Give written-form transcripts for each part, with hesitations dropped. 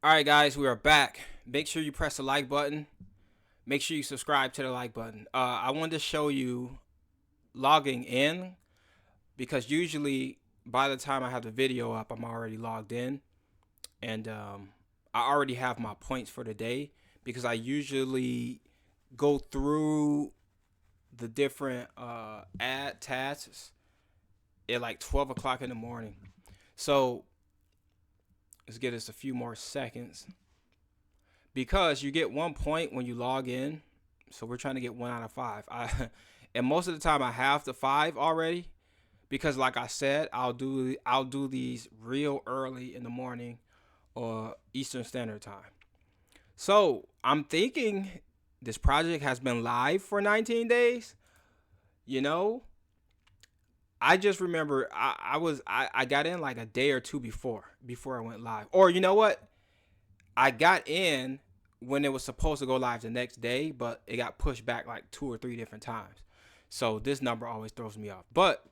All right, guys, we are back. Make sure you press the like button. Make sure you subscribe to the like button. I wanted to show you logging in because usually by the time I have the video up, I'm already logged in, and I already have my points for the day because I usually go through the different ad tasks at like 12 o'clock in the morning. So let's get us a few more seconds. Because you get 1 point when you log in, so we're trying to get 1 out of 5. And most of the time I have the 5 already because, like I said, I'll do these real early in the morning or Eastern Standard Time. So I'm thinking this project has been live for 19 days. You know, I just remember I got in like a day or two before I went live. Or you know what? I got in when it was supposed to go live the next day, but it got pushed back like 2 or 3 different times. So this number always throws me off. But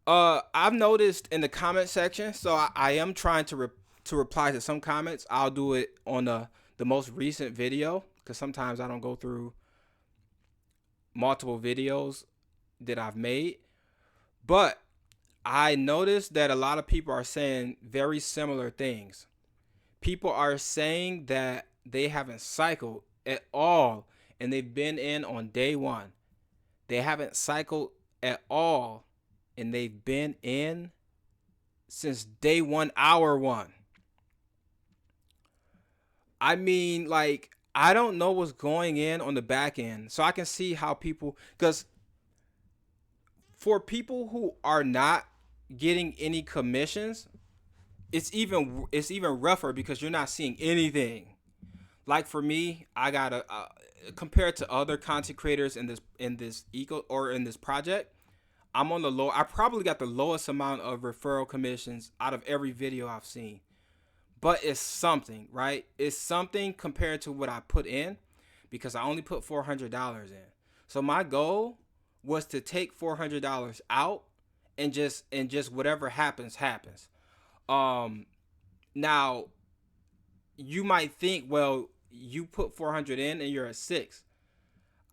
I've noticed in the comment section, so I am trying to reply to some comments. I'll do it on the most recent video because sometimes I don't go through multiple videos that I've made. But I noticed that a lot of people are saying very similar things. People are saying that they haven't cycled at all and they've been in on day one. They haven't cycled at all and they've been in since day one, hour one. I mean, like, I don't know what's going in on the back end. So I can see how people, because for people who are not getting any commissions, it's even rougher because you're not seeing anything. Like for me, I gotta compared to other content creators in this eco or in this project, I'm on the low. I probably got the lowest amount of referral commissions out of every video I've seen. But it's something, right? It's something compared to what I put in because I only put $400 in. So my goal was to take $400 out and just whatever happens. Um, Now you might think, well, you put 400 in and you're at 6.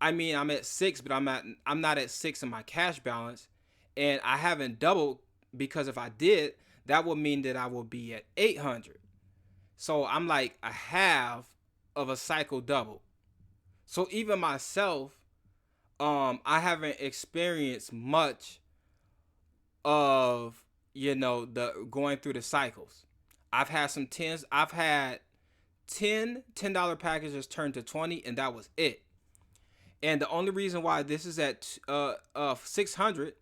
I mean, I'm at 6, but I'm not at 6 in my cash balance, and I haven't doubled because if I did, that would mean that I will be at 800. So I'm like a half of a cycle double. So even myself, I haven't experienced much of the going through the cycles. I've had some tens. I've had 10 $10 packages turn to 20, and that was it. And the only reason why this is at 600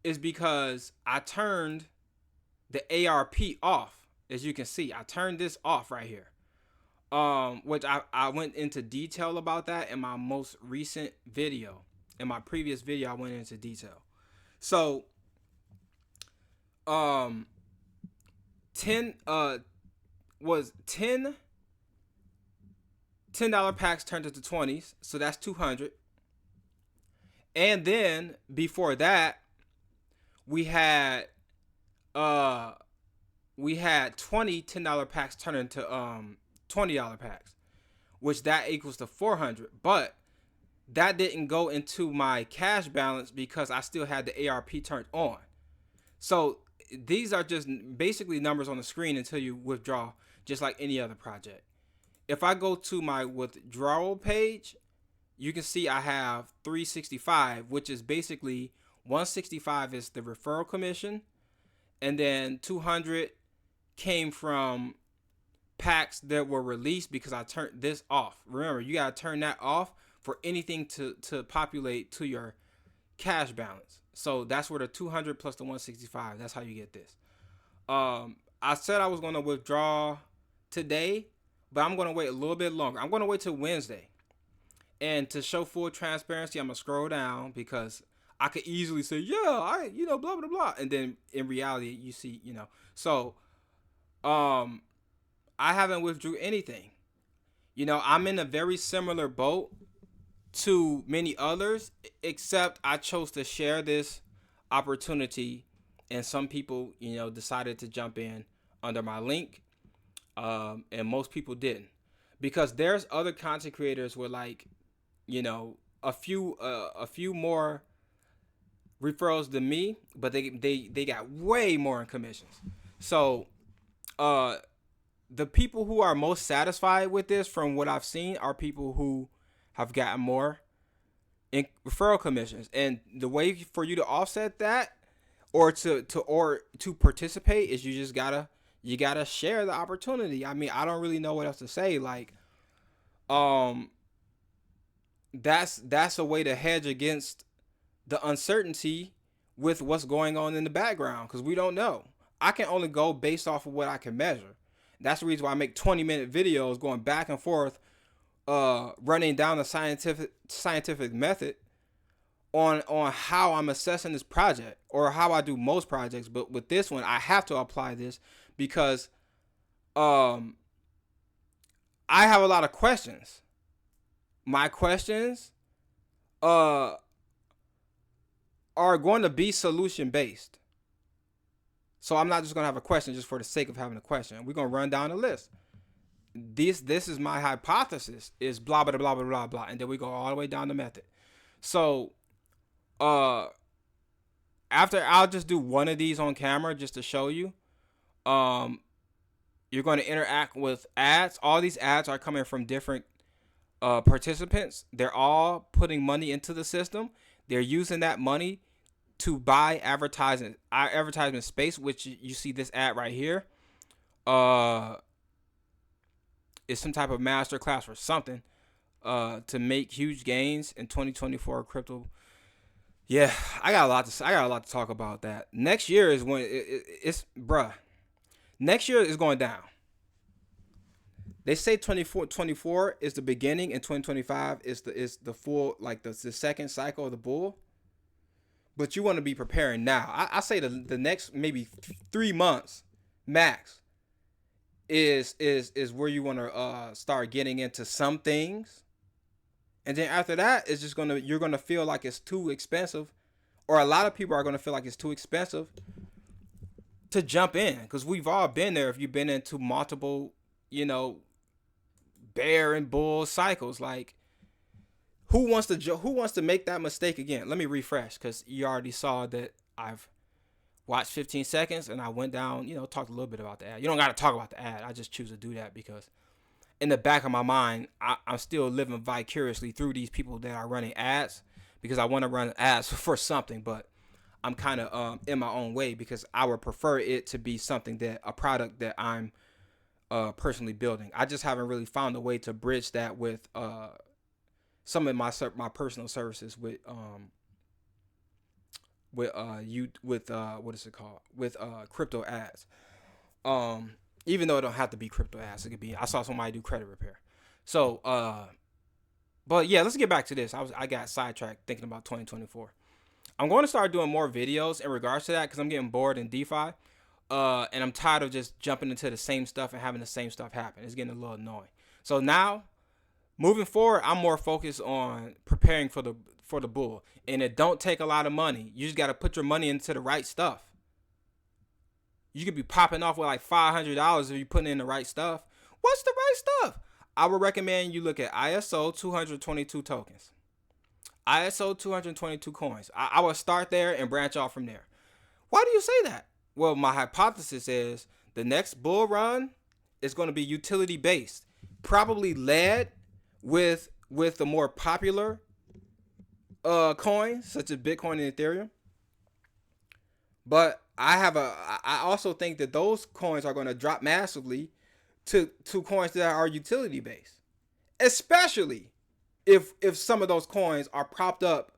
is because I turned the ARP off. As you can see, I turned this off right here. Which I went into detail about that in my most recent video. In my previous video, I went into detail. So, um, 10 was 10 $10 packs turned into 20s, so that's 200. And then before that, we had uh we had 20 $10 packs turn into $20 packs, which that equals to 400. But that didn't go into my cash balance because I still had the ARP turned on. So these are just basically numbers on the screen until you withdraw, just like any other project. If I go to my withdrawal page, you can see I have 365, which is basically 165 is the referral commission, and then 200 came from packs that were released because I turned this off. Remember, you gotta turn that off for anything to populate to your cash balance. So that's where the 200 plus the 165. That's how you get this. I said I was gonna withdraw today, but I'm gonna wait a little bit longer. I'm gonna wait till Wednesday. And to show full transparency, I'm gonna scroll down because I could easily say, yeah, blah blah blah, and then in reality, you see, So, um, I haven't withdrew anything. I'm in a very similar boat to many others, except I chose to share this opportunity, and some people, decided to jump in under my link. and most people didn't, because there's other content creators with like, a few more referrals than me, but they got way more in commissions. So the people who are most satisfied with this, from what I've seen, are people who have gotten more in referral commissions. And the way for you to offset that, or to participate, is you gotta share the opportunity. I mean, I don't really know what else to say. Like, that's a way to hedge against the uncertainty with what's going on in the background, because we don't know. I can only go based off of what I can measure. That's the reason why I make 20-minute videos going back and forth, running down the scientific method on how I'm assessing this project, or how I do most projects. But with this one, I have to apply this because I have a lot of questions. My questions are going to be solution based. So I'm not just going to have a question just for the sake of having a question. We're going to run down the list. This is my hypothesis, is blah, blah, blah, blah, blah, blah. And then we go all the way down the method. So after, I'll just do one of these on camera just to show you. You're going to interact with ads. All these ads are coming from different participants. They're all putting money into the system. They're using that money to buy advertisement space, which you see this ad right here. Is some type of master class or something to make huge gains in 2024 crypto. Yeah, I got a lot to talk about that. Next year is when it's bruh. Next year is going down. They say 24 is the beginning, and 2025 is the full, like the second cycle of the bull. But you want to be preparing now. I say the next maybe 3 months max is where you want to start getting into some things. And then after that, it's just you're gonna feel like it's too expensive, or a lot of people are gonna feel like it's too expensive to jump in, because we've all been there. If you've been into multiple, bear and bull cycles, like who wants to make that mistake again? Let me refresh, because you already saw that I've watched 15 seconds and I went down, talked a little bit about the ad. You don't got to talk about the ad. I just choose to do that because in the back of my mind, I'm still living vicariously through these people that are running ads, because I want to run ads for something, but I'm kind of in my own way, because I would prefer it to be something, that a product that I'm personally building. I just haven't really found a way to bridge that with some of my personal services with what is it called, with crypto ads. Even though it don't have to be crypto ads, it could be, I saw somebody do credit repair. So but yeah, let's get back to this. I got sidetracked thinking about 2024. I'm going to start doing more videos in regards to that, because I'm getting bored in DeFi. And I'm tired of just jumping into the same stuff and having the same stuff happen. It's getting a little annoying. So now, moving forward, I'm more focused on preparing for the bull. And it don't take a lot of money. You just got to put your money into the right stuff. You could be popping off with like $500 if you're putting in the right stuff. What's the right stuff? I would recommend you look at ISO 222 tokens. ISO 222 coins. I would start there and branch off from there. Why do you say that? Well, my hypothesis is the next bull run is going to be utility based, probably led with the more popular coins such as Bitcoin and Ethereum. But I also think that those coins are going to drop massively to coins that are utility based, especially if some of those coins are propped up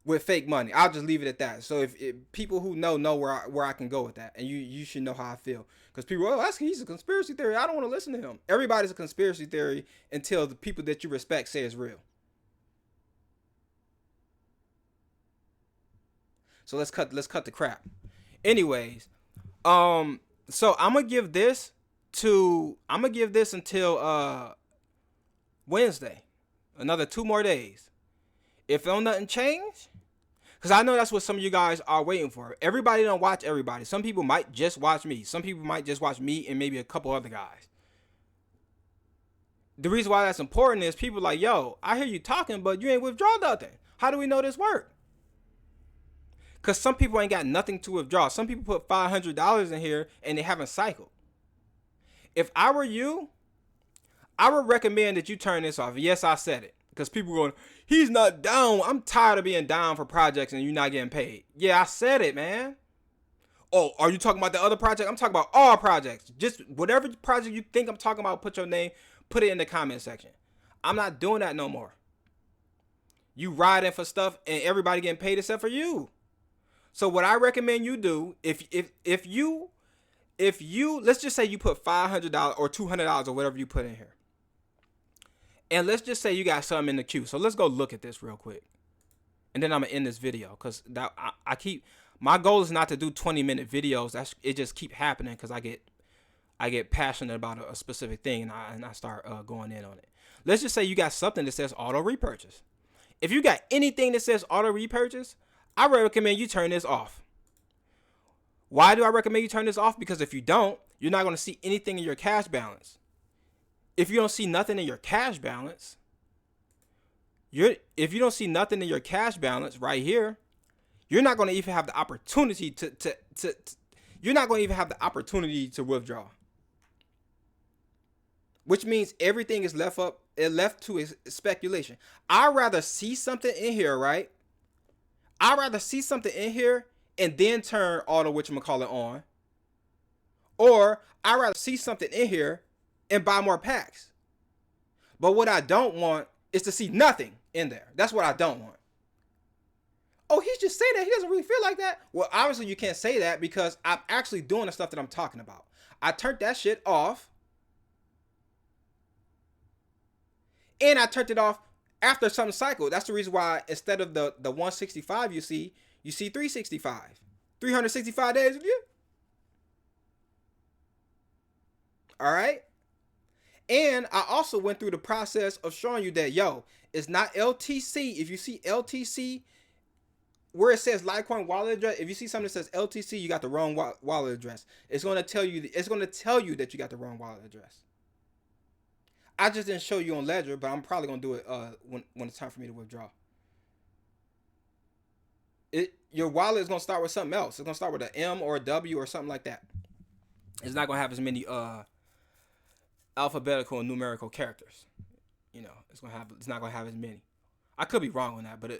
with fake money. I'll just leave it at that. So if people who know where I can go with that, and you should know how I feel, because people, he's a conspiracy theory. I don't want to listen to him. Everybody's a conspiracy theory until the people that you respect say it's real. So let's cut the crap. Anyways, so I'm gonna give this until Wednesday, another 2 more days. If don't nothing change, Because I know that's what some of you guys are waiting for. Everybody don't watch everybody. Some people might just watch me. Some people might just watch me and maybe a couple other guys. The reason why that's important is people like, yo, I hear you talking, but you ain't withdraw nothing. How do we know this work? Because some people ain't got nothing to withdraw. Some people put $500 in here and they haven't cycled. If I were you, I would recommend that you turn this off. Yes, I said it. Because people going, he's not down. I'm tired of being down for projects and you're not getting paid. Yeah, I said it, man. Oh, are you talking about the other project? I'm talking about all projects. Just whatever project you think I'm talking about, put your name, put it in the comment section. I'm not doing that no more. You riding for stuff and everybody getting paid except for you. So what I recommend you do, if you let's just say you put $500 or $200 or whatever you put in here. And let's just say you got something in the queue. So let's go look at this real quick. And then I'm going to end this video. Because my goal is not to do 20-minute videos. It just keep happening because I get passionate about a specific thing. And I start going in on it. Let's just say you got something that says auto repurchase. If you got anything that says auto repurchase, I recommend you turn this off. Why do I recommend you turn this off? Because if you don't, you're not going to see anything in your cash balance. If you don't see nothing in your cash balance, if you don't see nothing in your cash balance right here, you're not going to even have the opportunity you're not going to even have the opportunity to withdraw. Which means everything is left to speculation. I'd rather see something in here, right? I'd rather see something in here and then turn auto whatchamacallit on. Or I'd rather see something in here and buy more packs. But what I don't want is to see nothing in there. That's what I don't want. Oh, he's just saying that. He doesn't really feel like that. Well, obviously you can't say that because I'm actually doing the stuff that I'm talking about. I turned that shit off. And I turned it off after some cycle. That's the reason why instead of the 165 you see 365. 365 days of you. All right. And I also went through the process of showing you that, yo, it's not LTC. If you see LTC, where it says Litecoin wallet address, if you see something that says LTC, you got the wrong wallet address. It's going to tell you that you got the wrong wallet address. I just didn't show you on Ledger, but I'm probably going to do it when it's time for me to withdraw. Your wallet is going to start with something else. It's going to start with an M or a W or something like that. It's not going to have as many alphabetical and numerical characters. You know, it's not gonna have as many. I could be wrong on that, but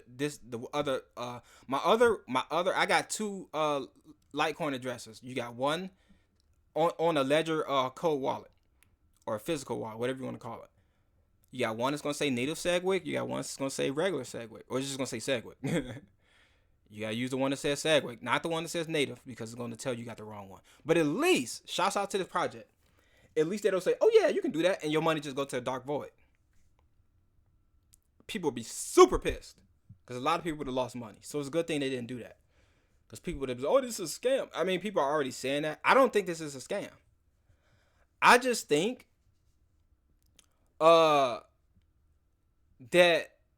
I got two Litecoin addresses. You got one on a Ledger code wallet or a physical wallet, whatever you want to call it. You got one that's gonna say native SegWit. You got one that's gonna say regular SegWit, or it's just gonna say SegWit. You gotta use the one that says SegWit, not the one that says native, because it's gonna tell you got the wrong one. But at least, shouts out to this project. At least they don't say, oh yeah, you can do that, and your money just go to the dark void. People would be super pissed because a lot of people would have lost money. So it's a good thing they didn't do that. Because people would have said, oh, this is a scam. I mean, people are already saying that. I don't think this is a scam. I just think that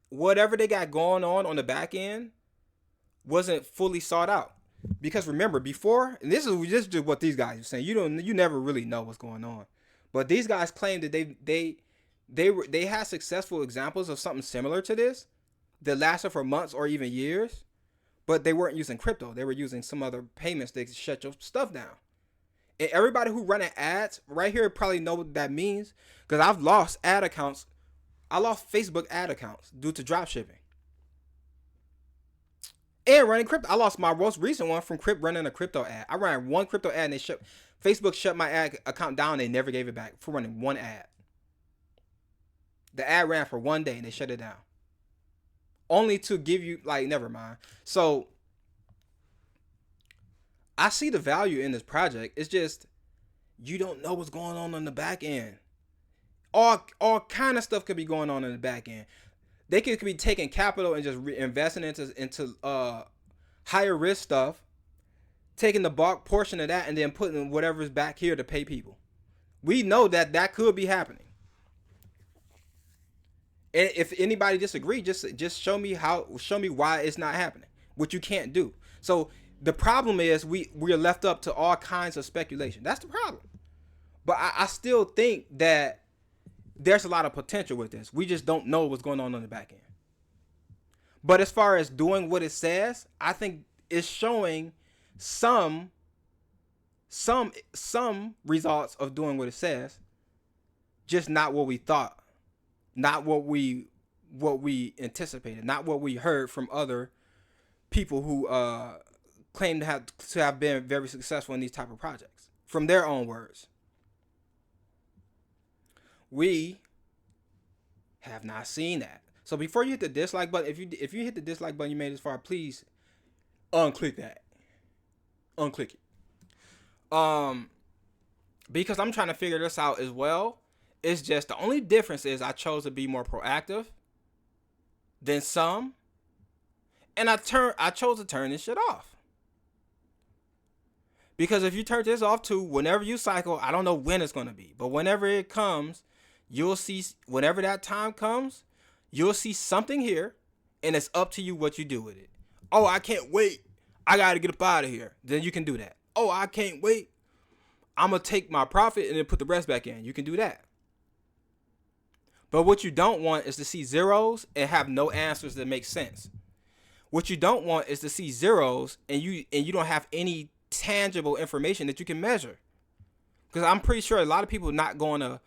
whatever they got going on the back end wasn't fully sought out. Because remember, before, and this is just what these guys are saying. You never really know what's going on. But these guys claim that they had successful examples of something similar to this that lasted for months or even years, but they weren't using crypto. They were using some other payments that shut your stuff down. And everybody who running ads right here probably know what that means, because I've lost ad accounts. I lost Facebook ad accounts due to drop shipping. And running crypto. I lost my most recent one from running a crypto ad. I ran one crypto ad and Facebook shut my ad account down. They never gave it back for running one ad. The ad ran for one day and they shut it down. Only to give you, never mind. So, I see the value in this project. It's just, you don't know what's going on the back end. All kind of stuff could be going on in the back end. They could be taking capital and just investing into higher risk stuff, taking the bulk portion of that and then putting whatever's back here to pay people. We know that could be happening. And if anybody disagree, just show me why it's not happening. which you can't do. So the problem is we're left up to all kinds of speculation. That's the problem. But I still think that there's a lot of potential with this. We just don't know what's going on the back end. But as far as doing what it says, I think it's showing some results of doing what it says, just not what we thought, not what we anticipated, not what we heard from other people who claim to have been very successful in these type of projects, from their own words. We have not seen that. So before you hit the dislike button, if you hit the dislike button, you made it this far, please unclick that. Unclick it. Because I'm trying to figure this out as well. It's just the only difference is I chose to be more proactive than some, and I chose to turn this shit off. Because if you turn this off too, whenever you cycle, I don't know when it's gonna be, but whenever it comes, you'll see. Whenever that time comes, you'll see something here, and it's up to you what you do with it. Oh, I can't wait. I gotta get up out of here. Then you can do that. Oh, I can't wait. I'm gonna take my profit and then put the rest back in. You can do that. But what you don't want is to see zeros and have no answers that make sense. What you don't want is to see zeros and you don't have any tangible information that you can measure. Because I'm pretty sure a lot of people are not going to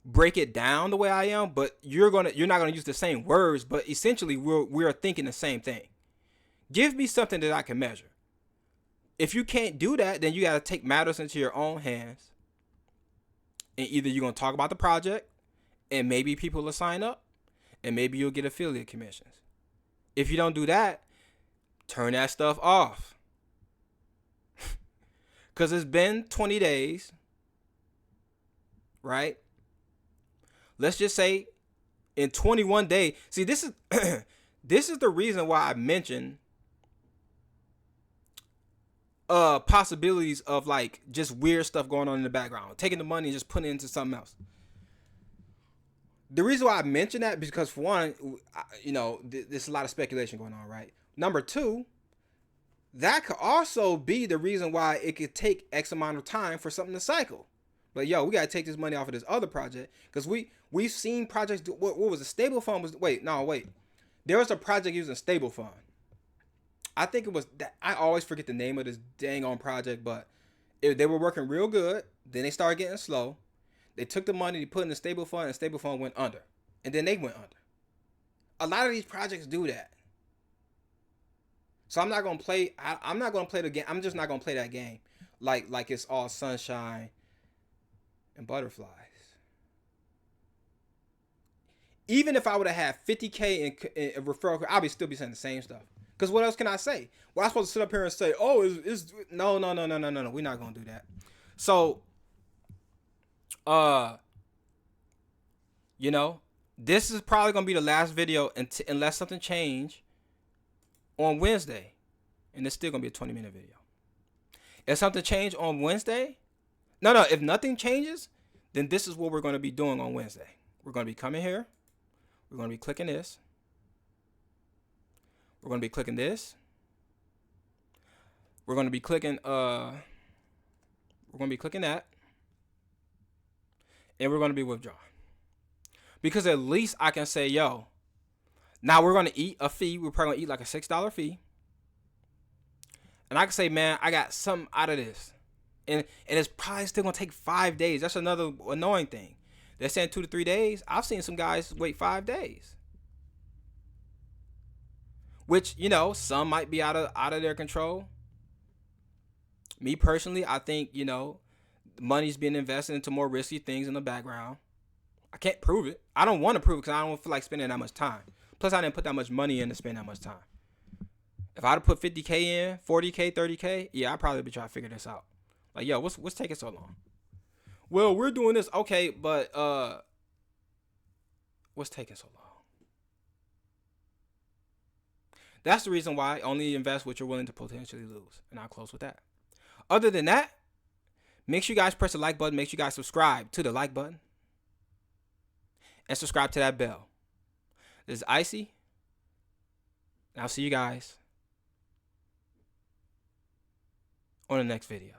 break it down the way I am, but you're not going to use the same words, but essentially we're thinking the same thing. Give me something that I can measure. If you can't do that, then you got to take matters into your own hands. And either you're going to talk about the project, and maybe people will sign up, and maybe you'll get affiliate commissions. If you don't do that, turn that stuff off. Because it's been 20 days, right? Let's just say in 21 days. See, this is this is the reason why I mentioned possibilities of like just weird stuff going on in the background, taking the money and just putting it into something else. The reason why I mention that is because, for one, there's a lot of speculation going on, right? Number two, that could also be the reason why it could take X amount of time for something to cycle. Like, yo, we got to take this money off of this other project because we've seen projects do, what was a stable fund was, wait. There was a project using stable fund. I think it was that, I always forget the name of this dang on project, but they were working real good. Then they started getting slow. They took the money, they put in the stable fund, and the stable fund went under. And then they went under. A lot of these projects do that. So I'm not going to play, I'm not going to play the game. I'm just not going to play that game like it's all sunshine and butterflies. Even if I would have had 50K in referral, I'll still be saying the same stuff. Because what else can I say? Well, I'm supposed to sit up here and say, oh, no. We're not going to do that. So, this is probably going to be the last video unless something change on Wednesday. And it's still going to be a 20-minute video. If something change on Wednesday, if nothing changes, then this is what we're going to be doing on Wednesday. We're going to be coming here. We're going to be clicking this. We're going to be clicking this. We're going to be clicking that. And we're going to be withdrawing. Because at least I can say, yo, now we're going to eat a fee. We're probably going to eat like a $6 fee. And I can say, man, I got something out of this. And it's probably still going to take 5 days. That's another annoying thing. They're saying 2 to 3 days. I've seen some guys wait 5 days. Which, some might be out of their control. Me personally, I think, money's being invested into more risky things in the background. I can't prove it. I don't want to prove it because I don't feel like spending that much time. Plus, I didn't put that much money in to spend that much time. If I'd have put 50K in, 40K, 30K, yeah, I'd probably be trying to figure this out. Like, yo, what's taking so long? Well, we're doing this. Okay, but what's taking so long? That's the reason why only invest what you're willing to potentially lose. And I'll close with that. Other than that, make sure you guys press the like button. Make sure you guys subscribe to the like button. And subscribe to that bell. This is Icy. And I'll see you guys on the next video.